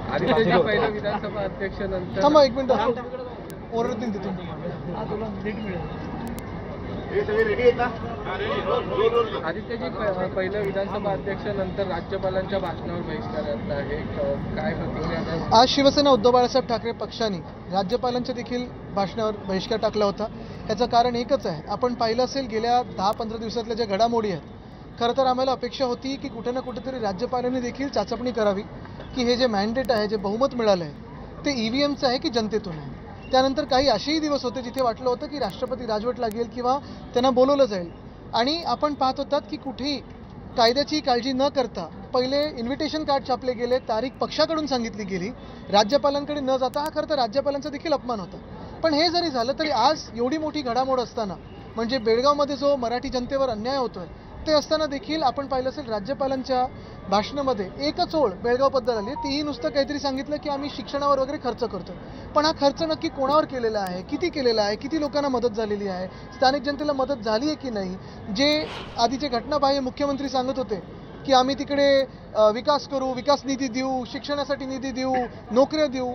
आदित्यजी पहिला विधानसभा अध्यक्ष नंतर थांबा एक मिनिट ओरडतील तिथून आदित्यजी पहिलं विधानसभा अध्यक्ष नंतर राज्यपालांच्या भाषणावर बहिष्कार आहे, काय प्रतिक्रिया? आज शिवसेना उद्धव बाळासाहेब ठाकरे पक्षाने राज्यपालांच्या देखील भाषणावर बहिष्कार टाकला होता. याचं कारण एकच आहे. आपण पाहिलं असेल गेल्या 10-15 दिवसातल्या ज्या घडामोडी आहेत, खरं तर आम्हाला अपेक्षा होती की कुठे ना कुठेतरी राज्यपालांनी देखील चाचपणी करावी की हे जे मॅन्डेट आहे, जे बहुमत मिळालं आहे ते EVMचं आहे की जनतेतून आहे. त्यानंतर काही असेही दिवस होते जिथे वाटलं होतं की राष्ट्रपती राजवट लागेल किंवा त्यांना बोलवलं जाईल, आणि आपण पाहत होतात की कुठेही कायद्याची काळजी न करता पहिले इन्व्हिटेशन कार्ड छापले गेले, तारीख पक्षाकडून सांगितली गेली, राज्यपालांकडे न जाता. हा खरं तर राज्यपालांचा देखील अपमान होता. पण हे जरी झालं तरी आज एवढी मोठी घडामोड असताना, म्हणजे बेळगावमध्ये जो मराठी जनतेवर अन्याय होतोय ते असताना देखील आपण पाहिलं असेल राज्यपालांच्या भाषणामध्ये एकच ओळ बेळगावबद्दल आली, तीही नुसतं काहीतरी सांगितलं की आम्ही शिक्षणावर वगैरे खर्च करतो. पण हा खर्च नक्की कोणावर केलेला आहे, किती केलेला आहे, किती लोकांना मदत झालेली आहे, स्थानिक जनतेला मदत झाली आहे की नाही? जे आधीचे घटनाबाह्य मुख्यमंत्री सांगत होते की आम्ही तिकडे विकास करू, विकास निधी देऊ, शिक्षणासाठी निधी देऊ, नोकऱ्या देऊ,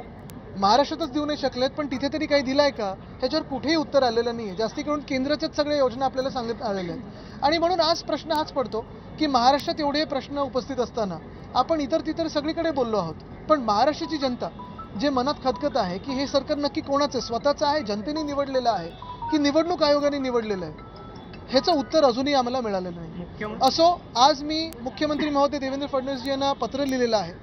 महाराष्ट्रातच देऊ नाही शकलेत, पण तिथे तरी काही दिलाय का? ह्याच्यावर कुठेही उत्तर आलेलं नाही आहे. जास्ती करून केंद्राच्याच सगळ्या योजना आपल्याला सांगत आलेल्या आहेत. आणि म्हणून आज प्रश्न हाच पडतो की महाराष्ट्रात एवढे प्रश्न उपस्थित असताना आपण इतर तितर सगळीकडे बोललो आहोत, पण महाराष्ट्राची जनता जे मनात खदखत आहे की हे सरकार नक्की कोणाचं आहे, स्वतःचं आहे, जनतेने निवडलेलं आहे की निवडणूक आयोगाने निवडलेलं आहे, ह्याचं उत्तर अजूनही आम्हाला मिळालेलं नाही. असो, आज मी मुख्यमंत्री महोदय देवेंद्र फडणवीस यांना पत्र लिहिलेलं आहे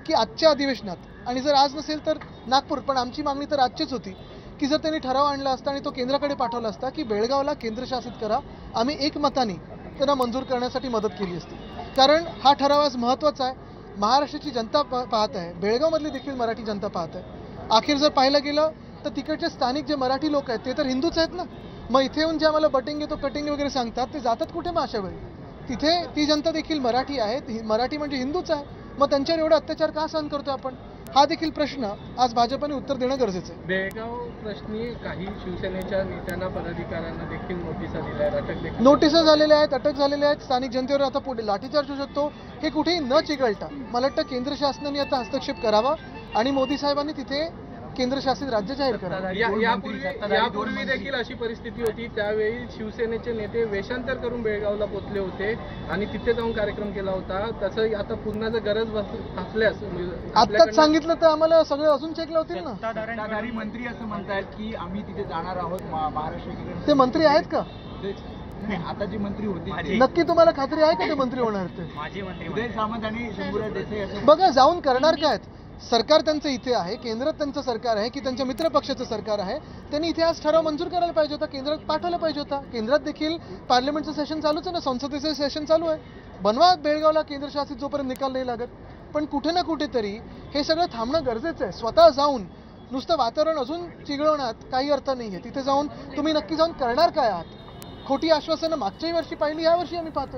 की आजच्या अधिवेशनात, आणि जर आज नसेल तर नागपूर, पण आमची मागणी तर आजचीच होती की जर त्यांनी ठराव आणला असता आणि तो केंद्राकडे पाठवला असता की बेळगावला केंद्रशासित करा, आम्ही एकमताने त्यांना मंजूर करण्यासाठी मदत केली असती. कारण हा ठराव आज महत्त्वाचा आहे. महाराष्ट्राची जनता पाहत आहे, बेळगावमधली देखील मराठी जनता पाहत आहे. अखेर जर पाहायला गेलं तर तिकडचे स्थानिक जे मराठी लोक आहेत ते तर हिंदूच आहेत ना. मग इथे येऊन जे आम्हाला बटेंगे तो कटेंगे वगैरे सांगतात ते जातात कुठे मग अशा वेळी? तिथे ती जनता देखील मराठी आहे, मराठी म्हणजे हिंदूच आहे. मग त्यांच्यावर एवढा अत्याचार का सहन करतो आपण? हा देखील प्रश्न आज भाजपने उत्तर देणं गरजेचं आहे. बेळगाव प्रश्नी काही शिवसेनेच्या नेत्यांना, पदाधिकाऱ्यांना देखील नोटिसा दिल्या आहेत, अटक देखील नोटिसा झालेल्या आहेत, अटक झालेल्या आहेत. स्थानिक जनतेवर आता पुढे लाठीचार्ज होऊ शकतो. हे कुठेही न चिघळता मला वाटतं केंद्र शासनाने आता हस्तक्षेप करावा आणि मोदी साहेबांनी तिथे केंद्रशासित राज्य जाहीर करावं. यापूर्वी देखील अशी परिस्थिती होती. त्यावेळी शिवसेनेचे नेते वेषांतर करून बेळगावला पोहोचले होते आणि तिथे जाऊन कार्यक्रम केला होता. तसं आता पुन्हा जर गरज भासल्यास आत्ताच सांगितलं तर आम्हाला सगळे अजून चेक लावतील ना. सत्ताधारी मंत्री असं म्हणतायत की आम्ही तिथे जाणार आहोत महाराष्ट्र. ते मंत्री आहेत का? आता जी मंत्री होती नक्की तुम्हाला खात्री आहे का ते मंत्री होणार? ते उदय सामंत आणि शंभूराज देसाई बघा, जाऊन करणार काय? सरकार त्यांचं इथे आहे, केंद्रात त्यांचं सरकार आहे की त्यांच्या मित्र पक्षाचं सरकार आहे. त्यांनी इथे आज ठराव मंजूर करायला पाहिजे होता, केंद्रात पाठवला पाहिजे होता. केंद्रात देखील पार्लमेंटचं सेशन चालूच आहे ना, संसदेचं सेशन चालू आहे. बनवा बेळगावला केंद्रशासित जोपर्यंत निकाल नाही लागत. पण कुठे ना कुठेतरी हे सगळं थांबणं गरजेचं आहे. स्वतः जाऊन नुसतं वातावरण अजून चिघळवण्यात काही अर्थ नाही आहे. तिथे जाऊन तुम्ही नक्की जाऊन करणार काय आहात? खोटी आश्वासनं मागच्याही वर्षी पाहिली, ह्या वर्षी आम्ही पाहतो.